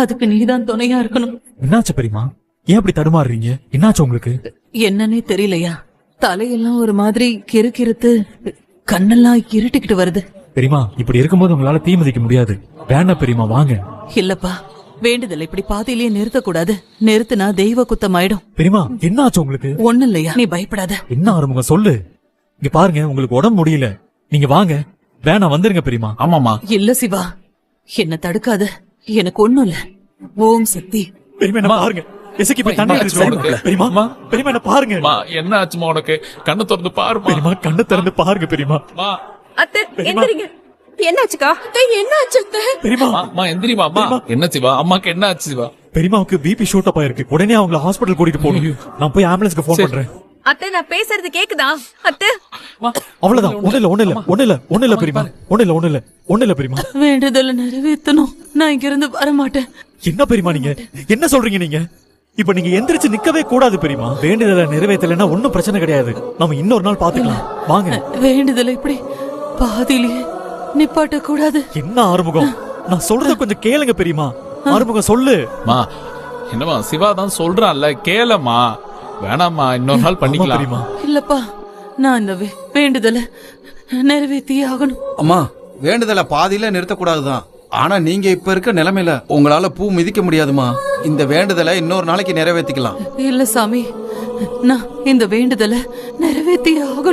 அதுக்கு நீதான் துணையா இருக்கணும். என்னாச்சு பெரியமா? ஏன் அப்படி தடுமாறுறீங்க? என்னாச்சு உங்களுக்கு? என்னன்னே தெரியலையா, தலையெல்லாம் ஒரு மாதிரி கிறுக்கிறுத்து கண்ணெல்லாம் இருட்டிக்கிட்டு வருது. பெரியமா, இப்படி இருக்கும்போது உங்களால தீ மிதிக்க முடியாது. வேண்டாம் பெரியமா, வாங்க. இல்லப்பா, வேண்டுதல் இப்படி பாதியிலேயே நிறுத்த கூடாது. நிறுத்தினா தெய்வ குத்தம் ஆயிடும். பெரியமா, என்னாச்சு உங்களுக்கு? ஒண்ணு இல்லையா, நீ பயப்படாத. என்ன ஆரம்பம் சொல்லு. இங்க பாருங்க, உங்களுக்கு உடம்பு முடியல. நீங்க வாங்க. வேணா வந்துருங்க பெரியமா. ஆமாமா. இல்ல சிவா, என்ன தடுக்காத. எனக்கு ஒண்ணும் இல்ல. ஓம் சக்தி. பெரியமா என்ன பாருங்க. எசக்கி போய் தண்ணி அடிச்சு பெரியமா. பெரியமா என்ன பாருங்க. என்ன ஆச்சுமா உனக்கு? கண்ணை திறந்து பாருமா. பெரியமா, கண்ணை திறந்து பாருங்க பெரியமா. அத்தை எந்திரிங்க. என்னாச்சுக்கா? என்னாச்சு அத்தை? பெரியமா எந்திரிமா. அம்மா என்ன சிவா? அம்மாக்கு என்ன ஆச்சு சிவா? பெரியமாவுக்கு பிபி ஷூட் அப் ஆயிருக்கு. உடனே அவங்கள ஹாஸ்பிடல் கூட்டிட்டு போகணும். நான் போய் ஆம்புலன்ஸ்க்கு போன் பண்றேன். அத்தை, நான் பேசுறது கேக்குதா? அத்தை அவ்வளவுதான். ஒண்ணு இல்ல பெரியமா. ஒண்ணு இல்ல பெரியமா. வேண்டுதல நிறைவேற்றணும். நான் இங்க இருந்து வர மாட்டேன். என்ன பெரியமா நீங்க என்ன சொல்றீங்க? நீங்க இப்ப நீங்க எந்திரிச்சு நிக்கவே கூடாது பெரியமா. வேண்டுதலை நிறைவேற்றலைன்னா ஒன்னும் பிரச்சனை கிடையாது. நம்ம இன்னொரு நாள் பாத்துக்கலாம். வாங்க. வேண்டுதலை இப்படி பாதியிலேயே நிப்பாட்ட கூடாது. என்ன ஆறுமுகம், நான் சொல்றத கொஞ்சம் கேளுங்க பெரியமா. ஆறுமுகம் சொல்லு. என்னமா சிவா தான் சொல்றான்ல, கேளமா. வேணாமா, இன்னொரு நாள் பண்ணிக்கலாம். பெரியமா. இல்லப்பா, நான் இந்த வேண்டுதலை நிறைவேற்றியே ஆகணும். அம்மா, வேண்டுதலை பாதியில நிறுத்தக்கூடாதுதான். ஆனா நீங்க இப்ப இருக்க நிலைமையில உங்களால பூ மிதிக்க முடியாதுமா. இந்த வேண்டுதலை இன்னொரு நாளைக்கு நிறைவேற்றிக்கலாம். இல்ல சாமி, நான் இந்த வேண்டுதலை நிறைவேற்றியே ஆகணும்.